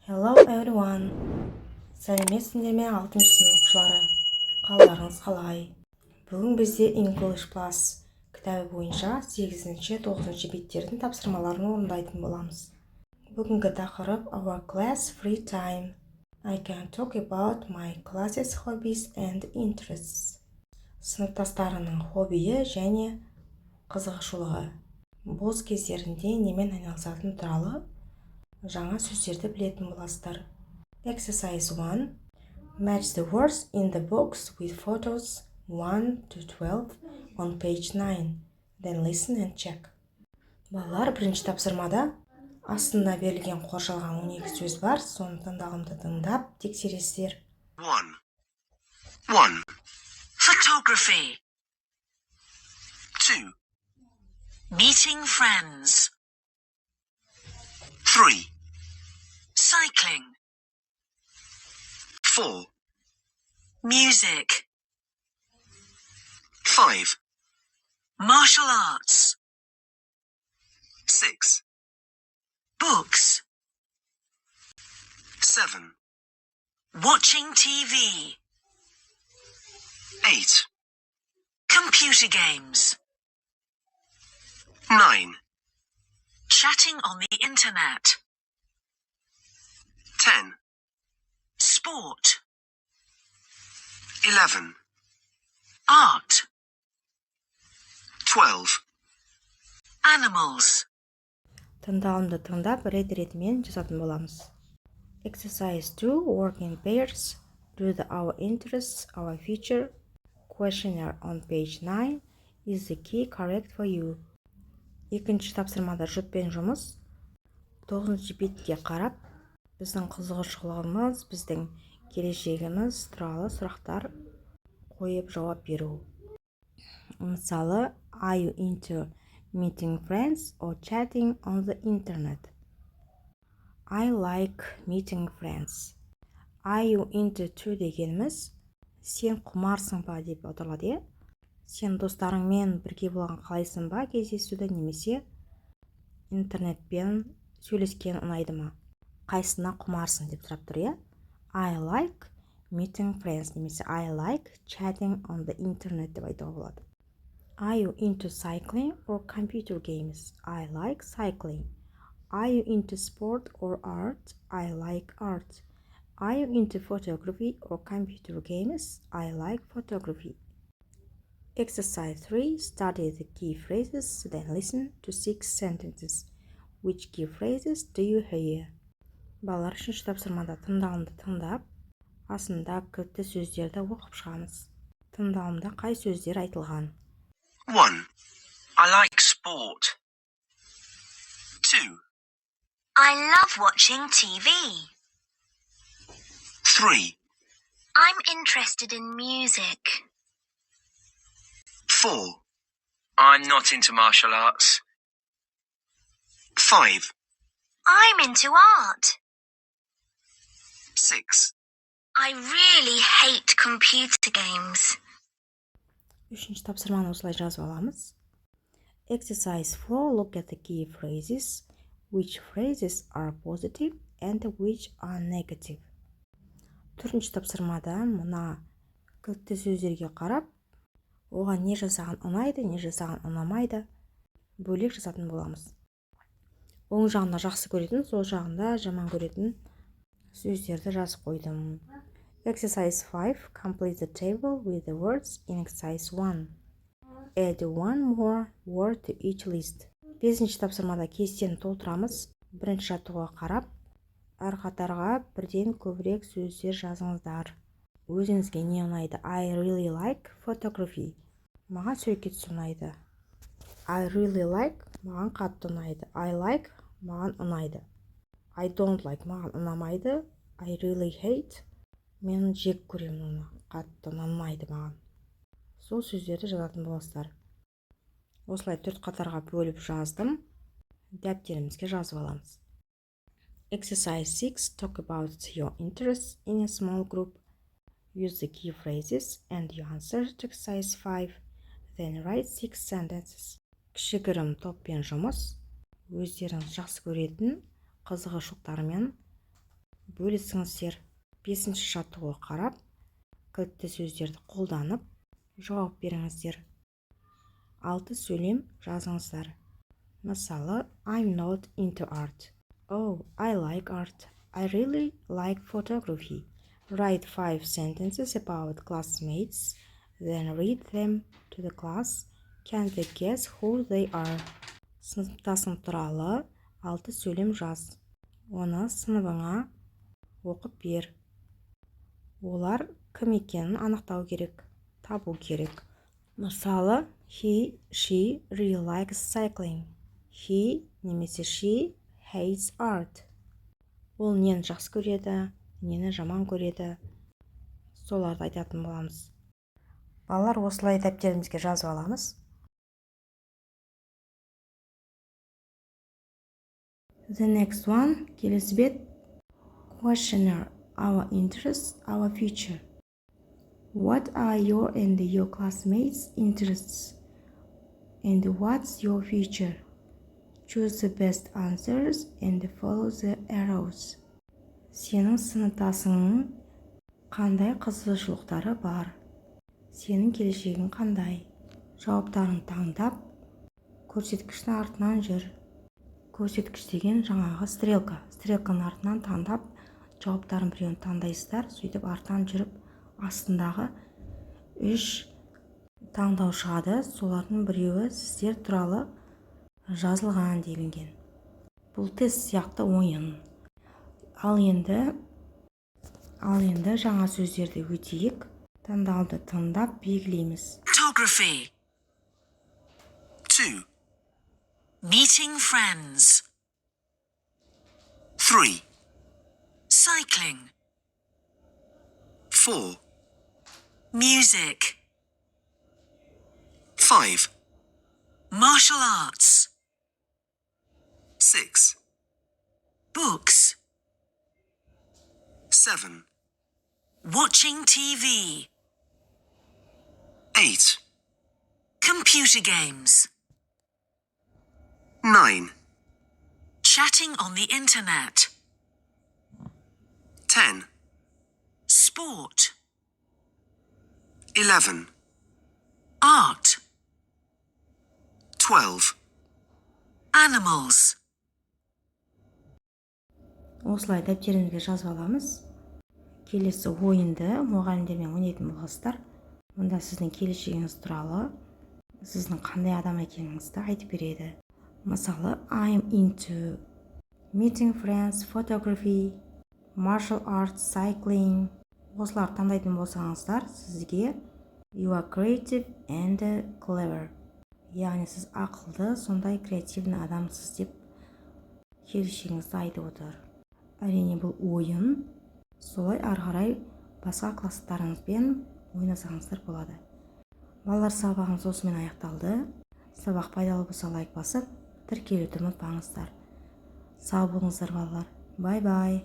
Hello everyone. Сәлеметсіңдер ме 6-шы сынып оқушылары? Қалдарыңыз қалай? Бүгін бізде English Plus кітабы бойынша 8-9 беттердің тапсырмаларын орындайтын боламыз. Бүгінгі тақырып Our class free time. I can talk about my class's hobbies and interests. Сыныптастарының хоббиі және қызығушылығы. Бос кездерінде немен айналысатыны туралы жаңа сөздерді білетін боласыздар. Exercise 1. Match the words in the box with photos 1 to 12 on page 9. Then listen and check. Балалар, бірінші тапсырмада астында берілген қоршалған 12 сөз бар, соны тыңдалымды тыңдап тексересіздер. 1. Photography. 2. Meeting friends. 3. Cycling. 4. Music. 5. Martial arts. 6. Books. 7. Watching TV. 8. Computer games. 9. Chatting on the internet. 10. Sport. 11. Art. 12. Animals. Тыңдалымды тыңдап рет-ретімен жазатын боламыз. Exercise 2. Work in pairs. Do the our interests, our future. Questionnaire on page 9. Is the key correct for you? Екінші тапсырмада жұппен жұмыс. 9 бетке қарап, біздің қызығушылығымыз, біздің келешегіміз туралы сұрақтар қойып жауап беру. Мысалы, are you into meeting friends or chatting on the internet? I like meeting friends. Are you into to дегеніміз, сен құмарсың ба деп отырылады. Сен достарыңмен бірге болған қалайсың ба кездесуді, немесе интернетпен сөйлескен ұнайды ма? Қайсына құмарсың деп сұрап тұр. I like meeting friends немесе I like chatting on the internet деп айтуға болады. Are you into cycling or computer games? I like cycling. Are you into sport or art? I like art. Are you into photography or computer games? I like photography. Exercise 3. Study the key phrases, then listen to 6 sentences. Which key phrases do you hear? Балалар, үшінші тапсырмада тыңдалымды тыңдап, астында кілтті сөздерді оқып шығамыз. Тыңдалымда қай сөздер айтылған? 1. I like sport. 2. I love watching TV. 3. I'm interested in music. 4. I'm not into martial arts. 5. I'm into art. 6. I really hate computer games. Үшінші тапсырманы осылай жазып аламыз. Exercise 4. Look at the key phrases. Which phrases are positive and which are negative? Төртінші тапсырмада мына кілтті сөздерге қарап, оған не жасаған ұнайды, не жасаған ұнамайды, бөлек жазатын боламыз. Оң жағында жақсы көретін, сол жағында жаман көретін сөздерді жазып қойдым. Exercise 5. Complete the table with the words in exercise 1. Add one more word to each list. 5-ші тапсырмада кестені толтырамыз. Бірінші жаттығуға қарап, әр қатарға бірден көбірек сөздер жазыңыздар. Өзіңізге не ұнайды? I really like photography. Маған суретке түсу ұнайды. I really like маған қатты ұнайды. I like маған ұнайды. I don't like маған ұнамайды. I really hate мен жек көремін оны, қатты ұнамайды маған. Сол сөздерді жазатын боласыздар. Осылай 4 қатарға бөліп жаздым. Дәптерімізге жазып аламыз. Exercise 6. Talk about your interests in a small group. Use the key phrases and your answers to exercise 5. Then write 6 sentences. Кішігірім топпен жұмыс. Өздеріңіз жақсы көретін қызығушылықтарымен бөлісіңіздер. 5-ші жаттығуға қарап, кілтті сөздерді қолданып, жауап беріңіздер. 6 сөйлем жазыңыздар. Мысалы, I'm not into art. Oh, I like art. I really like photography. Write 5 sentences about classmates, then read them to the class. Can they guess who they are? Сыныптасың туралы 6 сөйлем жаз. Оны сыныбыңа оқып бер. Олар кім екенін анықтау керек, табу керек. Мысалы, he, she really likes cycling. He немесе she hates art. Ол нені жақсы көреді, нені жаман көреді. Соларды айтатын боламыз. Балалар, осылай дәптерімізге жазып аламыз. The next one, келесі бет. Questionnaire, our interests, our future. What are your and your classmates' interests? And what's your future? Choose the best answers and follow the arrows. Сенің сыныптасыңның қандай қызығушылықтары бар? Сенің келешегің қандай? Жауаптарын таңдап, көрсеткіштің артынан жүр. Көрсеткіш деген жаңағы стрелка. Стрелканың артынан таңдап, жауаптарын біреуін таңдайсыздар, сөйтіп артынан жүріп, астындағы 3 таңдау шығады. Солардың біреуі сіздер туралы жазылған делінген. Бұл тест сияқты ойын. Ал енді жаңа сөздерді өтейік. Таңдауды таңдап белгілейміз. Photography. 2. Meeting friends. 3. Cycling. 4. Music. 5. Martial arts. 6. Books. 7. Watching TV. 8. Computer games. 9. Chatting on the internet. 10. Sport. 11. Art. 12. Animals. Осылай дәптеріңізге жазып аламыз. Келесі ойынды мұғалімдермен ойнайтын боласыздар. Мұнда сіздің келешегіңіз туралы, сіздің қандай адам екеніңізді айтып береді. Мысалы, I'm into meeting friends, photography, martial arts, cycling. Осылар таңдайтын болсаңыздар, сізге you are creative and clever. Яғни сіз ақылды, сондай креативный адамсыз деп келешегіңізді айтып отыр. Әрине бұл ойын, солай ары қарай басқа класстарыңызбен ойнасаңыздар болады. Балалар, сабағыңыз осымен аяқталды. Сабақ пайдалы болса лайк басып, тіркелуді ұмытпаңыздар. Сау болыңыздар балалар. Бай-бай.